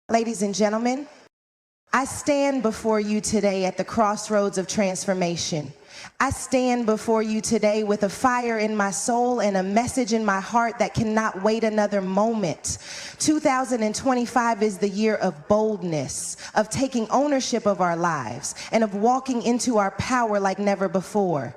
Ladies and gentlemen, I stand before you today at the crossroads of transformation. I stand before you today with a fire in my soul and a message in my heart that cannot wait another moment. 2025 is the year of boldness, of taking ownership of our lives, and of walking into our power like never before.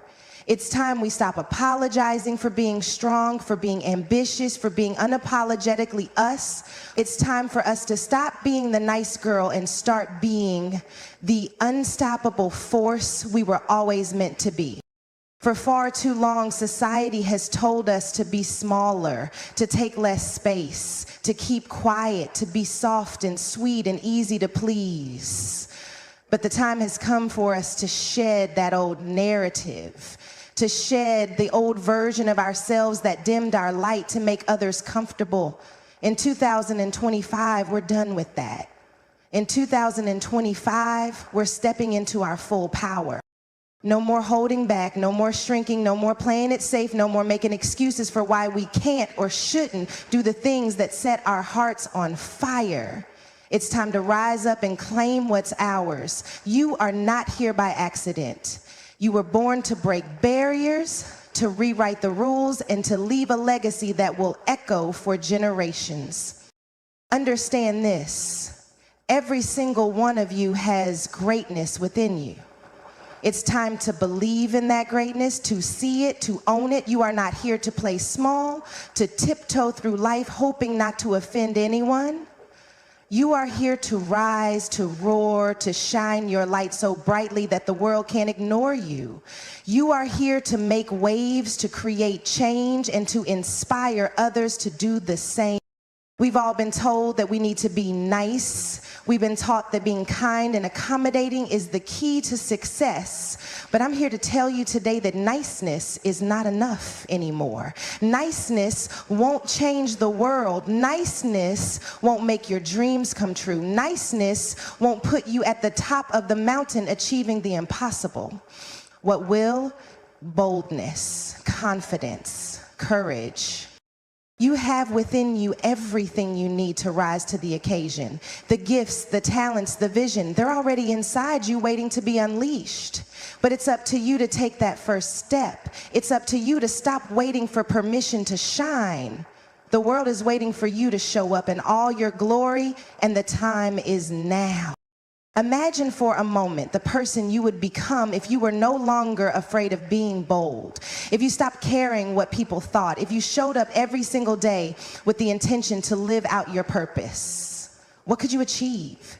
It's time we stop apologizing for being strong, for being ambitious, for being unapologetically us. It's time for us to stop being the nice girl and start being the unstoppable force we were always meant to be. For far too long, society has told us to be smaller, to take less space, to keep quiet, to be soft and sweet and easy to please. But the time has come for us to shed that old narrative, to shed the old version of ourselves that dimmed our light to make others comfortable. In 2025, we're done with that. In 2025, we're stepping into our full power. No more holding back, no more shrinking, no more playing it safe, no more making excuses for why we can't or shouldn't do the things that set our hearts on fire. It's time to rise up and claim what's ours. You are not here by accident. You were born to break barriers, to rewrite the rules, and to leave a legacy that will echo for generations. Understand this: every single one of you has greatness within you. It's time to believe in that greatness, to see it, to own it. You are not here to play small, to tiptoe through life hoping not to offend anyone. You are here to rise, to roar, to shine your light so brightly that the world can't ignore you. You are here to make waves, to create change, and to inspire others to do the same. We've all been told that we need to be nice. We've been taught that being kind and accommodating is the key to success. But I'm here to tell you today that niceness is not enough anymore. Niceness won't change the world. Niceness won't make your dreams come true. Niceness won't put you at the top of the mountain achieving the impossible. What will? Boldness, confidence, courage. You have within you everything you need to rise to the occasion. The gifts, the talents, the vision, they're already inside you waiting to be unleashed. But it's up to you to take that first step. It's up to you to stop waiting for permission to shine. The world is waiting for you to show up in all your glory, and the time is now. Imagine for a moment the person you would become if you were no longer afraid of being bold, if you stopped caring what people thought, if you showed up every single day with the intention to live out your purpose. What could you achieve?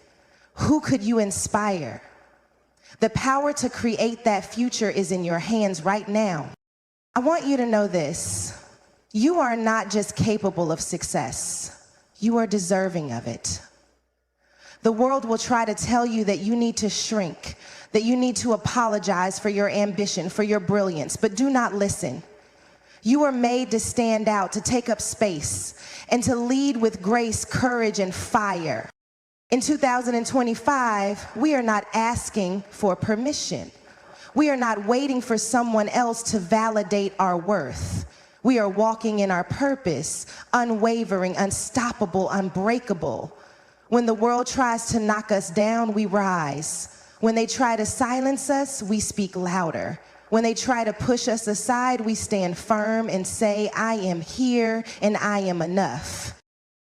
Who could you inspire? The power to create that future is in your hands right now. I want you to know this: you are not just capable of success, you are deserving of it. The world will try to tell you that you need to shrink, that you need to apologize for your ambition, for your brilliance, but do not listen. You are made to stand out, to take up space, and to lead with grace, courage, and fire. In 2025, we are not asking for permission. We are not waiting for someone else to validate our worth. We are walking in our purpose, unwavering, unstoppable, unbreakable. When the world tries to knock us down, we rise. When they try to silence us, we speak louder. When they try to push us aside, we stand firm and say, I am here and I am enough.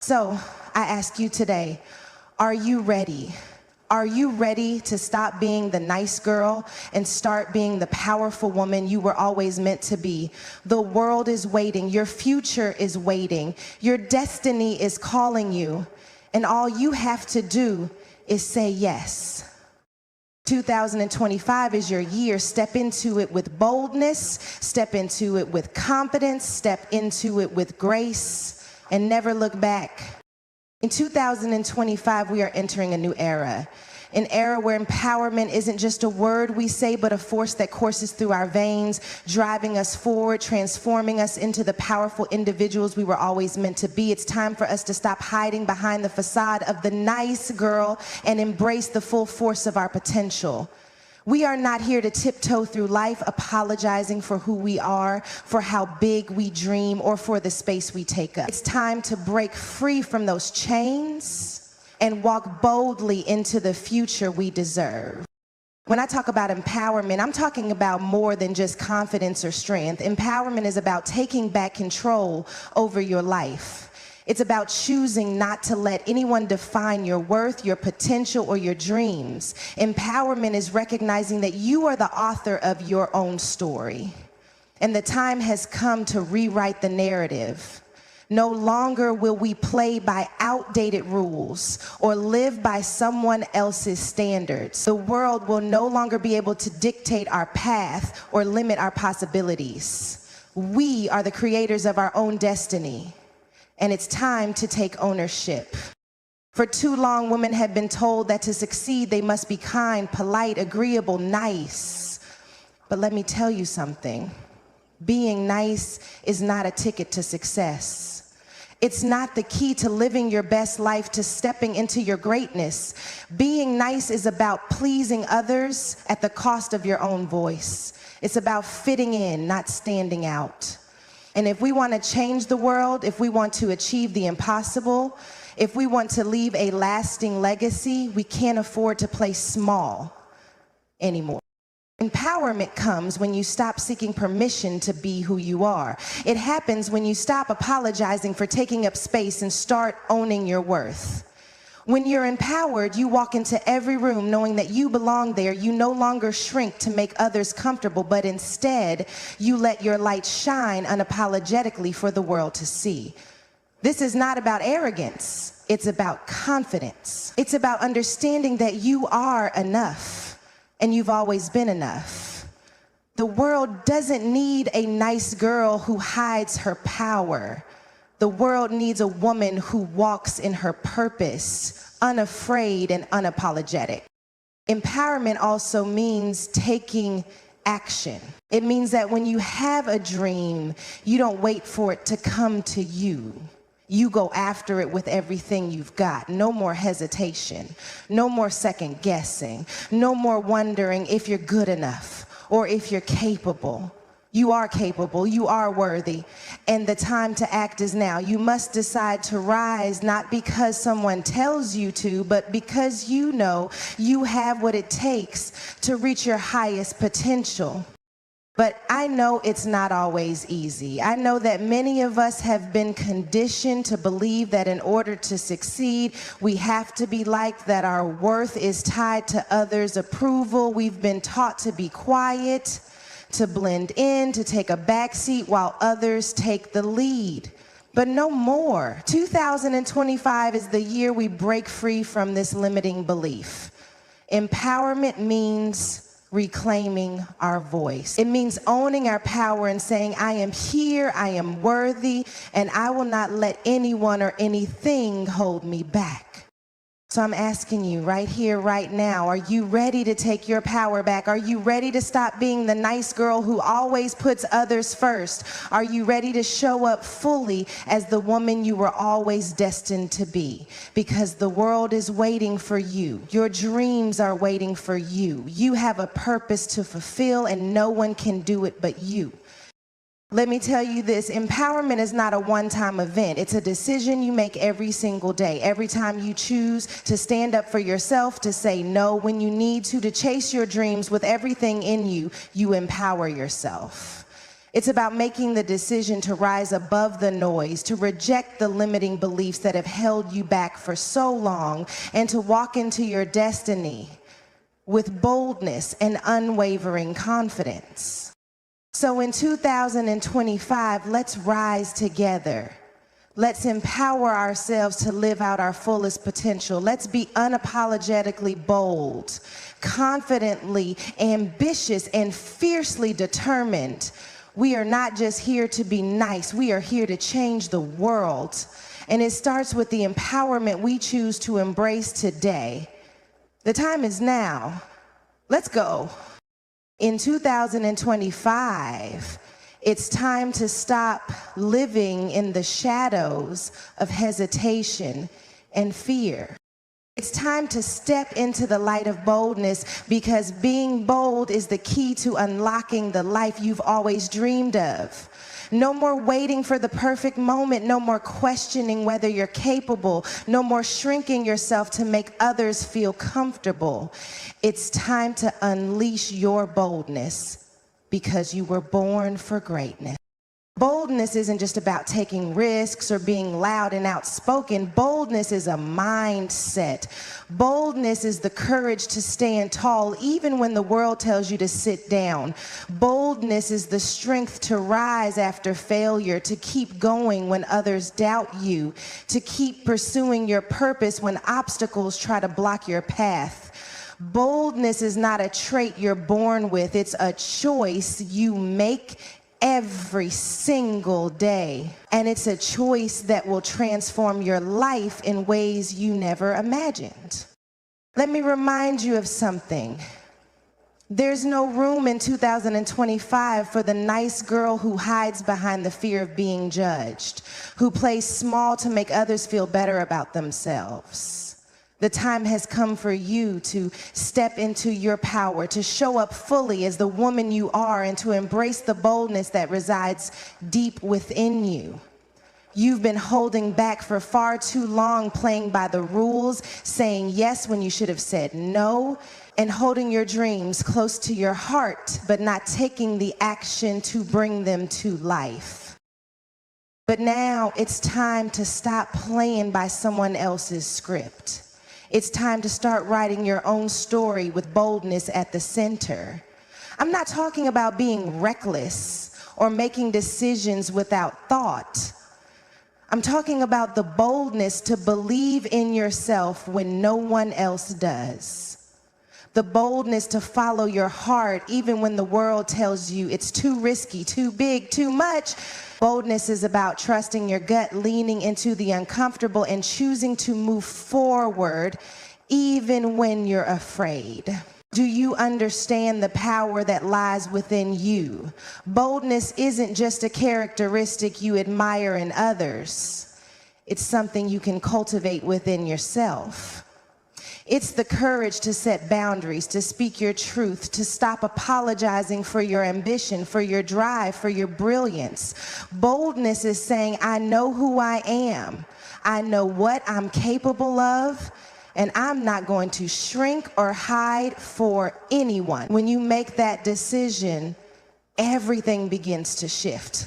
So I ask you today, are you ready? Are you ready to stop being the nice girl and start being the powerful woman you were always meant to be? The world is waiting. Your future is waiting. Your destiny is calling you. And all you have to do is say yes. 2025 is your year. Step into it with boldness, step into it with confidence, step into it with grace, and never look back. In 2025, we are entering a new era. An era where empowerment isn't just a word we say, but a force that courses through our veins, driving us forward, transforming us into the powerful individuals we were always meant to be. It's time for us to stop hiding behind the facade of the nice girl and embrace the full force of our potential. We are not here to tiptoe through life apologizing for who we are, for how big we dream, or for the space we take up. It's time to break free from those chains and walk boldly into the future we deserve. When I talk about empowerment, I'm talking about more than just confidence or strength. Empowerment is about taking back control over your life. It's about choosing not to let anyone define your worth, your potential, or your dreams. Empowerment is recognizing that you are the author of your own story. And the time has come to rewrite the narrative. No longer will we play by outdated rules or live by someone else's standards. The world will no longer be able to dictate our path or limit our possibilities. We are the creators of our own destiny, and it's time to take ownership. For too long, women have been told that to succeed, they must be kind, polite, agreeable, nice. But let me tell you something. Being nice is not a ticket to success. It's not the key to living your best life, to stepping into your greatness. Being nice is about pleasing others at the cost of your own voice. It's about fitting in, not standing out. And if we want to change the world, if we want to achieve the impossible, if we want to leave a lasting legacy, we can't afford to play small anymore. Empowerment comes when you stop seeking permission to be who you are. It happens when you stop apologizing for taking up space and start owning your worth. When you're empowered, you walk into every room knowing that you belong there. You no longer shrink to make others comfortable, but instead, you let your light shine unapologetically for the world to see. This is not about arrogance. It's about confidence. It's about understanding that you are enough. And you've always been enough. The world doesn't need a nice girl who hides her power. The world needs a woman who walks in her purpose, unafraid and unapologetic. Empowerment also means taking action. It means that when you have a dream, you don't wait for it to come to you. You go after it with everything you've got. No more hesitation. No more second guessing. No more wondering if you're good enough or if you're capable. You are capable. You are worthy. And the time to act is now. You must decide to rise, not because someone tells you to, but because you know you have what it takes to reach your highest potential. But I know it's not always easy. I know that many of us have been conditioned to believe that in order to succeed, we have to be liked, that our worth is tied to others' approval. We've been taught to be quiet, to blend in, to take a backseat while others take the lead. But no more. 2025 is the year we break free from this limiting belief. Empowerment means reclaiming our voice. It means owning our power and saying, I am here, I am worthy, and I will not let anyone or anything hold me back. So I'm asking you right here, right now, are you ready to take your power back? Are you ready to stop being the nice girl who always puts others first? Are you ready to show up fully as the woman you were always destined to be? Because the world is waiting for you. Your dreams are waiting for you. You have a purpose to fulfill, and no one can do it but you. Let me tell you this, empowerment is not a one-time event. It's a decision you make every single day. Every time you choose to stand up for yourself, to say no when you need to chase your dreams with everything in you, you empower yourself. It's about making the decision to rise above the noise, to reject the limiting beliefs that have held you back for so long, and to walk into your destiny with boldness and unwavering confidence. So in 2025, let's rise together. Let's empower ourselves to live out our fullest potential. Let's be unapologetically bold, confidently ambitious, and fiercely determined. We are not just here to be nice. We are here to change the world. And it starts with the empowerment we choose to embrace today. The time is now. Let's go. In 2025, it's time to stop living in the shadows of hesitation and fear. It's time to step into the light of boldness, because being bold is the key to unlocking the life you've always dreamed of. No more waiting for the perfect moment. No more questioning whether you're capable. No more shrinking yourself to make others feel comfortable. It's time to unleash your boldness, because you were born for greatness. Boldness isn't just about taking risks or being loud and outspoken. Boldness is a mindset. Boldness is the courage to stand tall even when the world tells you to sit down. Boldness is the strength to rise after failure, to keep going when others doubt you, to keep pursuing your purpose when obstacles try to block your path. Boldness is not a trait you're born with. It's a choice you make every single day. And it's a choice that will transform your life in ways you never imagined. Let me remind you of something. There's no room in 2025 for the nice girl who hides behind the fear of being judged, who plays small to make others feel better about themselves. The time has come for you to step into your power, to show up fully as the woman you are, and to embrace the boldness that resides deep within you. You've been holding back for far too long, playing by the rules, saying yes when you should have said no, and holding your dreams close to your heart, but not taking the action to bring them to life. But now it's time to stop playing by someone else's script. It's time to start writing your own story with boldness at the center. I'm not talking about being reckless or making decisions without thought. I'm talking about the boldness to believe in yourself when no one else does. The boldness to follow your heart even when the world tells you it's too risky, too big, too much. Boldness is about trusting your gut, leaning into the uncomfortable, and choosing to move forward even when you're afraid. Do you understand the power that lies within you? Boldness isn't just a characteristic you admire in others. It's something you can cultivate within yourself. It's the courage to set boundaries, to speak your truth, to stop apologizing for your ambition, for your drive, for your brilliance. Boldness is saying, I know who I am. I know what I'm capable of, and I'm not going to shrink or hide for anyone. When you make that decision, everything begins to shift.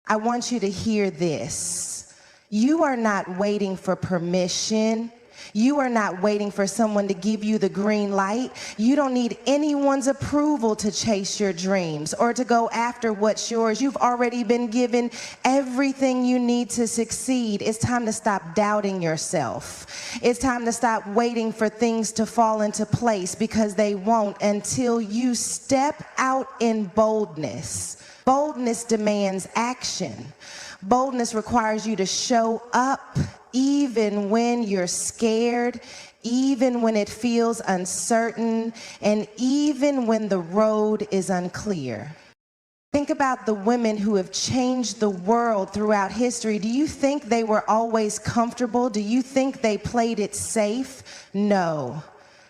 I want you to hear this. You are not waiting for permission. You are not waiting for someone to give you the green light. You don't need anyone's approval to chase your dreams or to go after what's yours. You've already been given everything you need to succeed. It's time to stop doubting yourself. It's time to stop waiting for things to fall into place, because they won't until you step out in boldness. Boldness demands action. Boldness requires you to show up even when you're scared, even when it feels uncertain, and even when the road is unclear. Think about the women who have changed the world throughout history. Do you think they were always comfortable? Do you think they played it safe? No.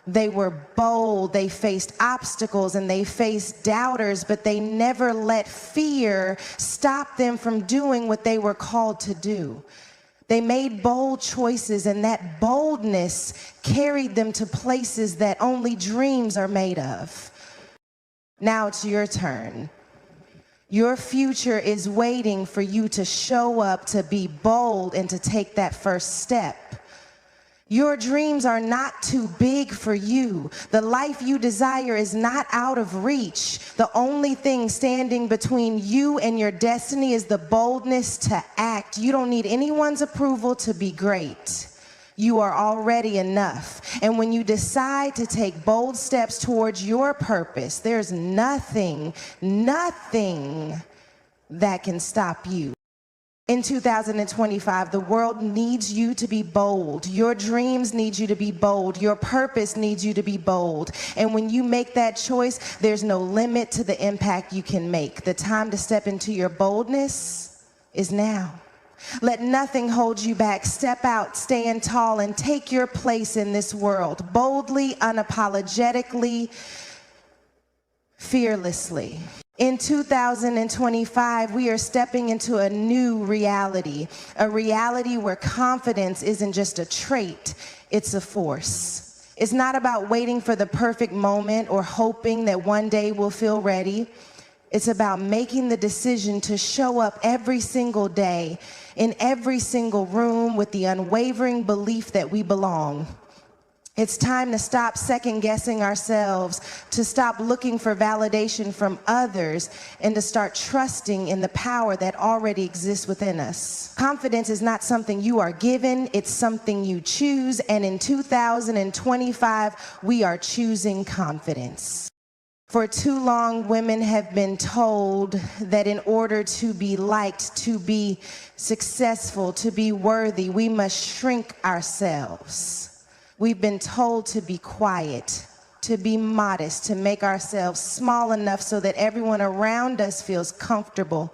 They were bold, they faced obstacles, and they faced doubters, but they never let fear stop them from doing what they were called to do. They made bold choices, and that boldness carried them to places that only dreams are made of. Now it's your turn. Your future is waiting for you to show up, to be bold, and to take that first step. Your dreams are not too big for you. The life you desire is not out of reach. The only thing standing between you and your destiny is the boldness to act. You don't need anyone's approval to be great. You are already enough. And when you decide to take bold steps towards your purpose, there's nothing that can stop you. In 2025, the world needs you to be bold. Your dreams need you to be bold. Your purpose needs you to be bold. And when you make that choice, there's no limit to the impact you can make. The time to step into your boldness is now. Let nothing hold you back. Step out, stand tall, and take your place in this world, boldly, unapologetically, fearlessly. In 2025, we are stepping into a new reality, a reality where confidence isn't just a trait, it's a force. It's not about waiting for the perfect moment or hoping that one day we'll feel ready. It's about making the decision to show up every single day, in every single room, with the unwavering belief that we belong. It's time to stop second-guessing ourselves, to stop looking for validation from others, and to start trusting in the power that already exists within us. Confidence is not something you are given, it's something you choose, and in 2025, we are choosing confidence. For too long, women have been told that in order to be liked, to be successful, to be worthy, we must shrink ourselves. We've been told to be quiet, to be modest, to make ourselves small enough so that everyone around us feels comfortable.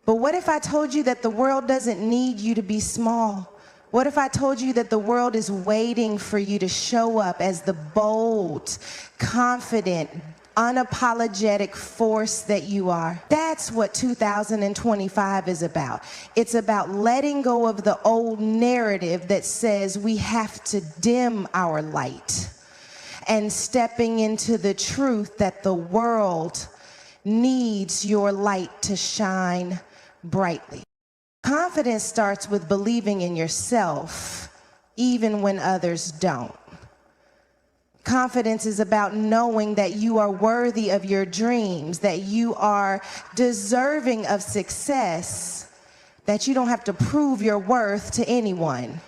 But what if I told you that the world doesn't need you to be small? What if I told you that the world is waiting for you to show up as the bold, confident, unapologetic force that you are? That's what 2025 is about. It's about letting go of the old narrative that says we have to dim our light and stepping into the truth that the world needs your light to shine brightly. Confidence starts with believing in yourself, even when others don't. Confidence is about knowing that you are worthy of your dreams, that you are deserving of success, that you don't have to prove your worth to anyone.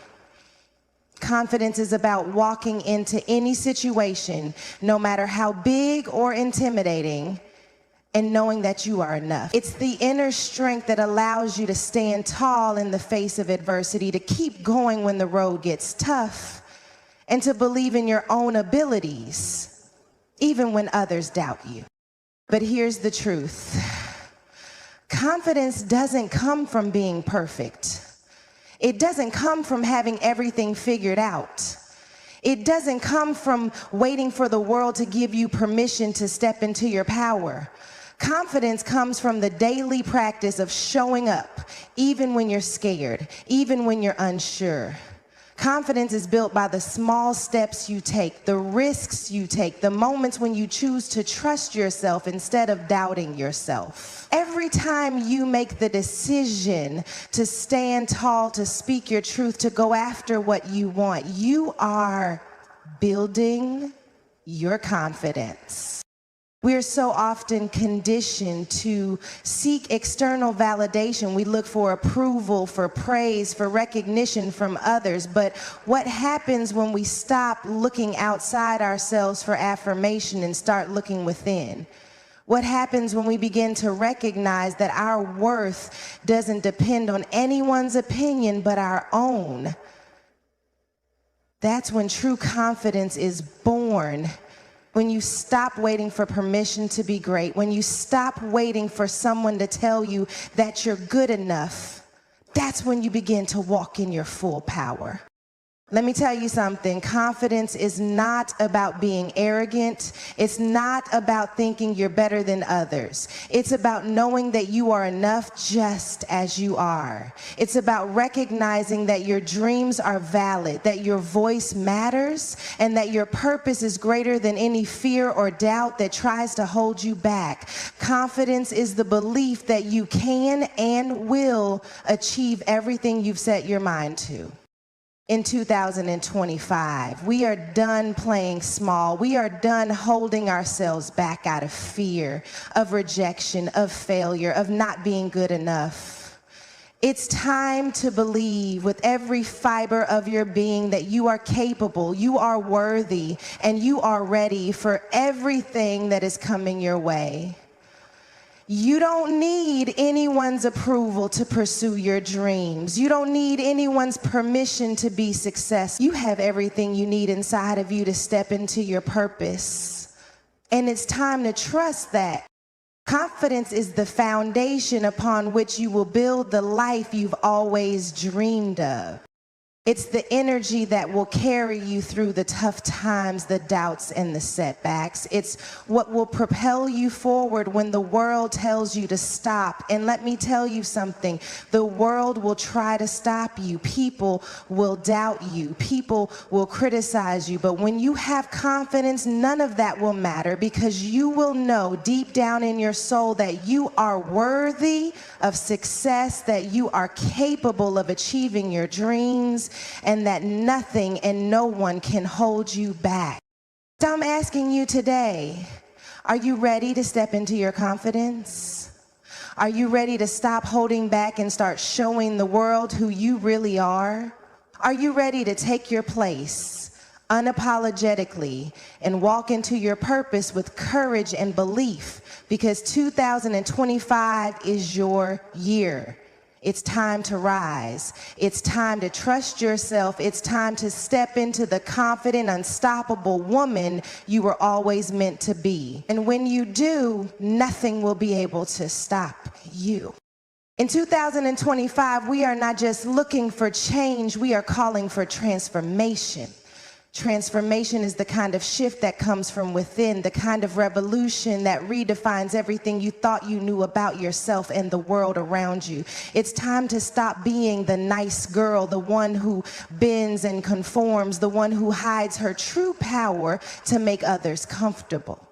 Confidence is about walking into any situation, no matter how big or intimidating, and knowing that you are enough. It's the inner strength that allows you to stand tall in the face of adversity, to keep going when the road gets tough, and to believe in your own abilities, even when others doubt you. But here's the truth. Confidence doesn't come from being perfect. It doesn't come from having everything figured out. It doesn't come from waiting for the world to give you permission to step into your power. Confidence comes from the daily practice of showing up, even when you're scared, even when you're unsure. Confidence is built by the small steps you take, the risks you take, the moments when you choose to trust yourself instead of doubting yourself. Every time you make the decision to stand tall, to speak your truth, to go after what you want, you are building your confidence. We are so often conditioned to seek external validation. We look for approval, for praise, for recognition from others. But what happens when we stop looking outside ourselves for affirmation and start looking within? What happens when we begin to recognize that our worth doesn't depend on anyone's opinion but our own? That's when true confidence is born. When you stop waiting for permission to be great, when you stop waiting for someone to tell you that you're good enough, that's when you begin to walk in your full power. Let me tell you something. Confidence is not about being arrogant. It's not about thinking you're better than others. It's about knowing that you are enough just as you are. It's about recognizing that your dreams are valid, that your voice matters, and that your purpose is greater than any fear or doubt that tries to hold you back. Confidence is the belief that you can and will achieve everything you've set your mind to. In 2025, we are done playing small. We are done holding ourselves back out of fear, of rejection, of failure, of not being good enough. It's time to believe with every fiber of your being that you are capable, you are worthy, and you are ready for everything that is coming your way. You don't need anyone's approval to pursue your dreams. You don't need anyone's permission to be successful. You have everything you need inside of you to step into your purpose. And it's time to trust that. Confidence is the foundation upon which you will build the life you've always dreamed of. It's the energy that will carry you through the tough times, the doubts, and the setbacks. It's what will propel you forward when the world tells you to stop. And let me tell you something, the world will try to stop you. People will doubt you. People will criticize you. But when you have confidence, none of that will matter, because you will know deep down in your soul that you are worthy of success, that you are capable of achieving your dreams, and that nothing and no one can hold you back. So I'm asking you today, are you ready to step into your confidence? Are you ready to stop holding back and start showing the world who you really are? Are you ready to take your place unapologetically and walk into your purpose with courage and belief? Because 2025 is your year. It's time to rise. It's time to trust yourself. It's time to step into the confident, unstoppable woman you were always meant to be. And when you do, nothing will be able to stop you. In 2025, we are not just looking for change, we are calling for transformation. Transformation is the kind of shift that comes from within, the kind of revolution that redefines everything you thought you knew about yourself and the world around you. It's time to stop being the nice girl, the one who bends and conforms, the one who hides her true power to make others comfortable.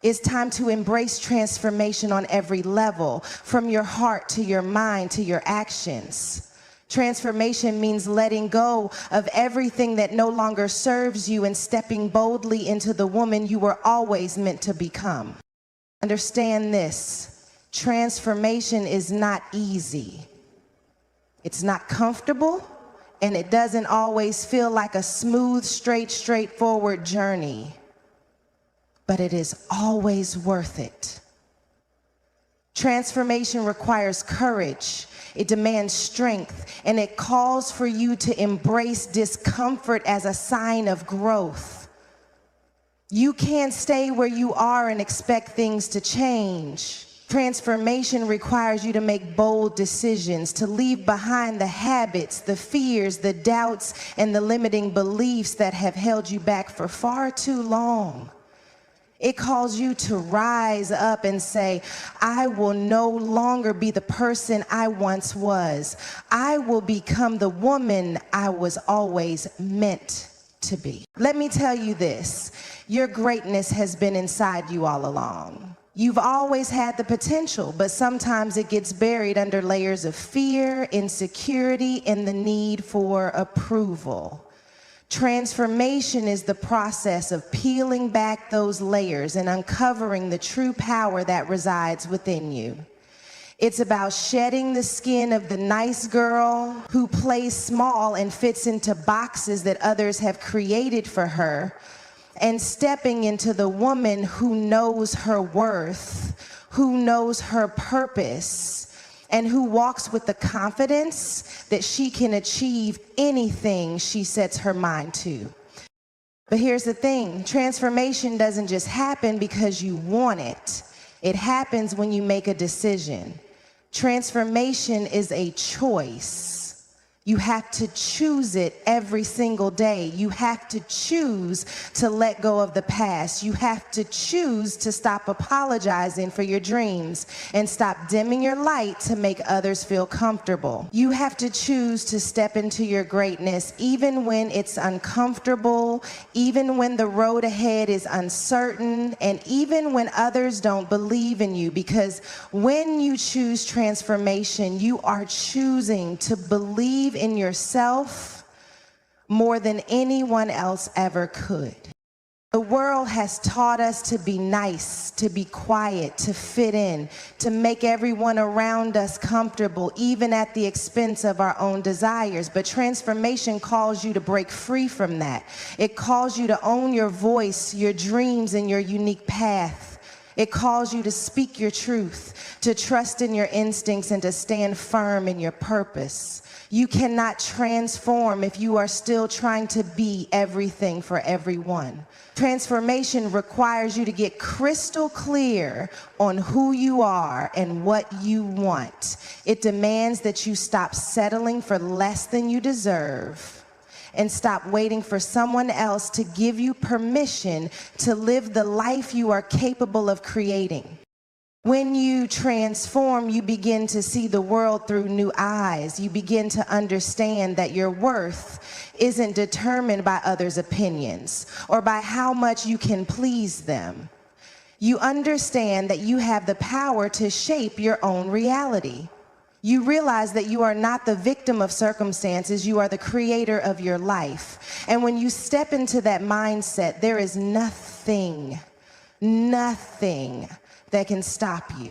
It's time to embrace transformation on every level, from your heart to your mind to your actions. Transformation means letting go of everything that no longer serves you and stepping boldly into the woman you were always meant to become. Understand this, transformation is not easy. It's not comfortable, and it doesn't always feel like a smooth, straightforward journey. But it is always worth it. Transformation requires courage. It demands strength, and it calls for you to embrace discomfort as a sign of growth. You can't stay where you are and expect things to change. Transformation requires you to make bold decisions, to leave behind the habits, the fears, the doubts, and the limiting beliefs that have held you back for far too long. It calls you to rise up and say, I will no longer be the person I once was. I will become the woman I was always meant to be. Let me tell you this, your greatness has been inside you all along. You've always had the potential, but sometimes it gets buried under layers of fear, insecurity, and the need for approval. Transformation is the process of peeling back those layers and uncovering the true power that resides within you. It's about shedding the skin of the nice girl who plays small and fits into boxes that others have created for her, and stepping into the woman who knows her worth, who knows her purpose, and who walks with the confidence that she can achieve anything she sets her mind to. But here's the thing, transformation doesn't just happen because you want it. It happens when you make a decision. Transformation is a choice. You have to choose it every single day. You have to choose to let go of the past. You have to choose to stop apologizing for your dreams and stop dimming your light to make others feel comfortable. You have to choose to step into your greatness even when it's uncomfortable, even when the road ahead is uncertain, and even when others don't believe in you. Because when you choose transformation, you are choosing to believe in yourself more than anyone else ever could. The world has taught us to be nice, to be quiet, to fit in, to make everyone around us comfortable, even at the expense of our own desires. But transformation calls you to break free from that. It calls you to own your voice, your dreams, and your unique path. It calls you to speak your truth, to trust in your instincts, and to stand firm in your purpose. You cannot transform if you are still trying to be everything for everyone. Transformation requires you to get crystal clear on who you are and what you want. It demands that you stop settling for less than you deserve and stop waiting for someone else to give you permission to live the life you are capable of creating. When you transform, you begin to see the world through new eyes. You begin to understand that your worth isn't determined by others' opinions or by how much you can please them. You understand that you have the power to shape your own reality. You realize that you are not the victim of circumstances, you are the creator of your life. And when you step into that mindset, there is nothing that can stop you.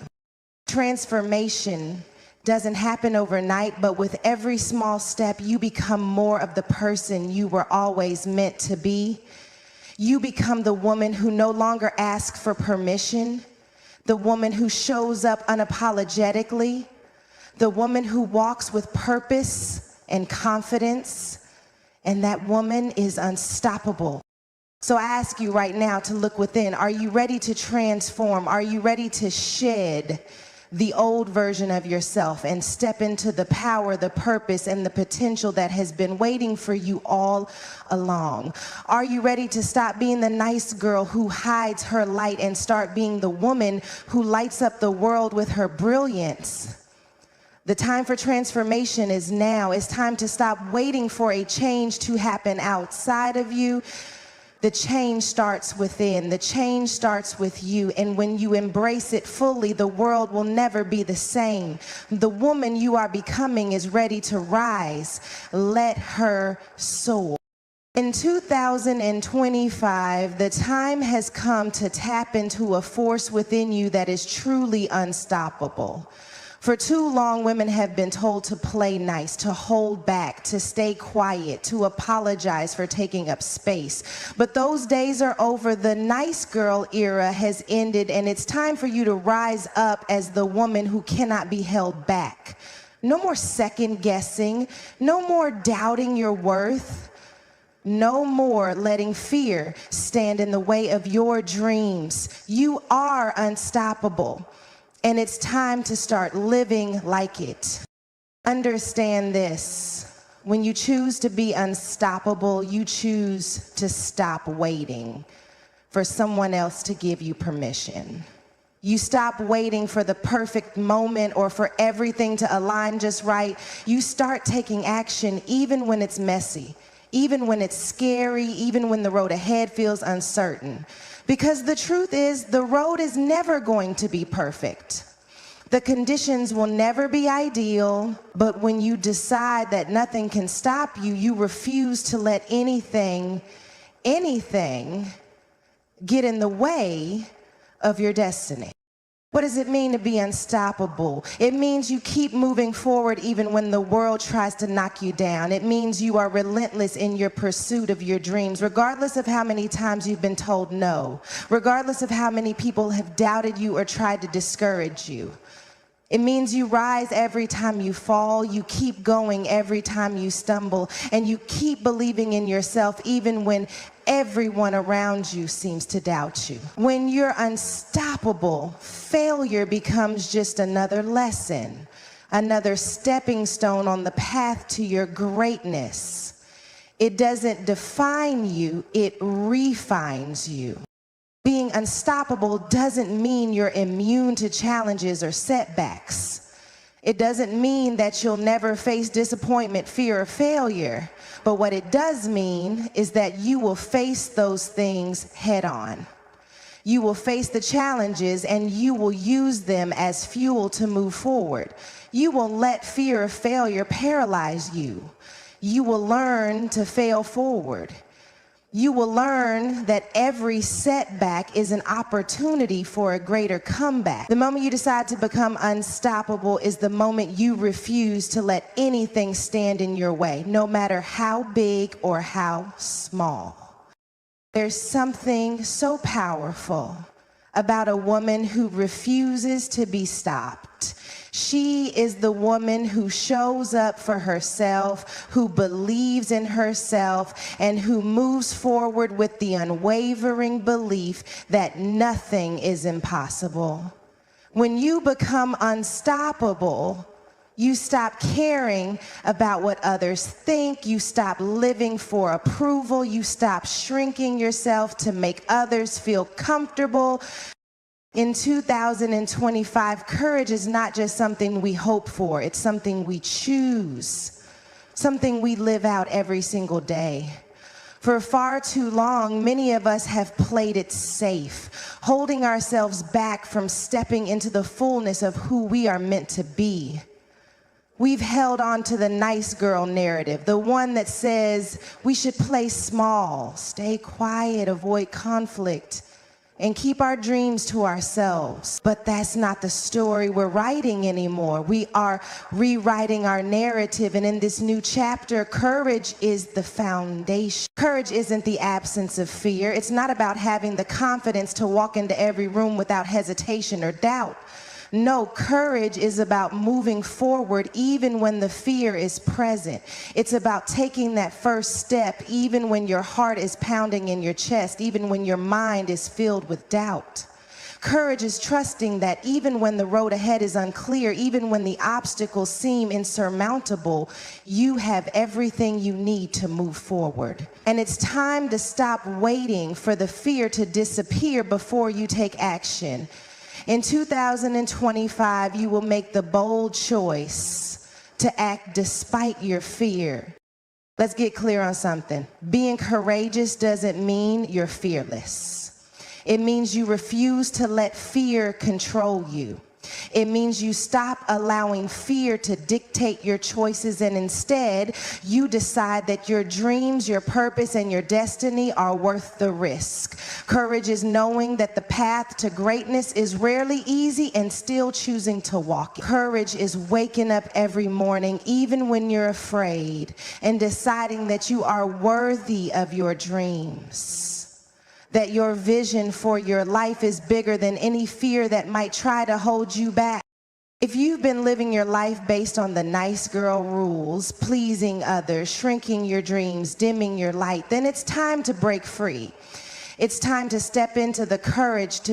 Transformation doesn't happen overnight, but with every small step, you become more of the person you were always meant to be. You become the woman who no longer asks for permission, the woman who shows up unapologetically, the woman who walks with purpose and confidence, and that woman is unstoppable. So I ask you right now to look within. Are you ready to transform? Are you ready to shed the old version of yourself and step into the power, the purpose, and the potential that has been waiting for you all along? Are you ready to stop being the nice girl who hides her light and start being the woman who lights up the world with her brilliance? The time for transformation is now. It's time to stop waiting for a change to happen outside of you. The change starts within. The change starts with you. And when you embrace it fully, the world will never be the same. The woman you are becoming is ready to rise. Let her soar. In 2025, the time has come to tap into a force within you that is truly unstoppable. For too long, women have been told to play nice, to hold back, to stay quiet, to apologize for taking up space. But those days are over. The nice girl era has ended, and it's time for you to rise up as the woman who cannot be held back. No more second guessing, no more doubting your worth. No more letting fear stand in the way of your dreams. You are unstoppable. And it's time to start living like it. Understand this. When you choose to be unstoppable, you choose to stop waiting for someone else to give you permission. You stop waiting for the perfect moment or for everything to align just right. You start taking action even when it's messy, even when it's scary, even when the road ahead feels uncertain. Because the truth is, the road is never going to be perfect. The conditions will never be ideal, but when you decide that nothing can stop you, you refuse to let anything get in the way of your destiny. What does it mean to be unstoppable? It means you keep moving forward even when the world tries to knock you down. It means you are relentless in your pursuit of your dreams, regardless of how many times you've been told no, regardless of how many people have doubted you or tried to discourage you. It means you rise every time you fall, you keep going every time you stumble, and you keep believing in yourself even when everyone around you seems to doubt you. When you're unstoppable, failure becomes just another lesson, another stepping stone on the path to your greatness. It doesn't define you, it refines you. Being unstoppable doesn't mean you're immune to challenges or setbacks. It doesn't mean that you'll never face disappointment, fear, or failure. But what it does mean is that you will face those things head on. You will face the challenges and you will use them as fuel to move forward. You will let fear of failure paralyze you. You will learn to fail forward. You will learn that every setback is an opportunity for a greater comeback. The moment you decide to become unstoppable is the moment you refuse to let anything stand in your way, no matter how big or how small. There's something so powerful about a woman who refuses to be stopped. She is the woman who shows up for herself, who believes in herself, and who moves forward with the unwavering belief that nothing is impossible. When you become unstoppable, you stop caring about what others think. You stop living for approval. You stop shrinking yourself to make others feel comfortable. In 2025, courage is not just something we hope for. It's something we choose, something we live out every single day. For far too long, many of us have played it safe, holding ourselves back from stepping into the fullness of who we are meant to be. We've held on to the nice girl narrative, the one that says we should play small, stay quiet, avoid conflict, and keep our dreams to ourselves. But that's not the story we're writing anymore. We are rewriting our narrative, and in this new chapter, courage is the foundation. Courage isn't the absence of fear. It's not about having the confidence to walk into every room without hesitation or doubt. No, courage is about moving forward even when the fear is present. It's about taking that first step even when your heart is pounding in your chest, even when your mind is filled with doubt. Courage is trusting that even when the road ahead is unclear, even when the obstacles seem insurmountable, you have everything you need to move forward. And it's time to stop waiting for the fear to disappear before you take action. In 2025, you will make the bold choice to act despite your fear. Let's get clear on something. Being courageous doesn't mean you're fearless. It means you refuse to let fear control you. It means you stop allowing fear to dictate your choices, and instead you decide that your dreams, your purpose, and your destiny are worth the risk. Courage is knowing that the path to greatness is rarely easy and still choosing to walk it. Courage is waking up every morning, even when you're afraid, and deciding that you are worthy of your dreams. That your vision for your life is bigger than any fear that might try to hold you back. If you've been living your life based on the nice girl rules, pleasing others, shrinking your dreams, dimming your light, then it's time to break free. It's time to step into the courage to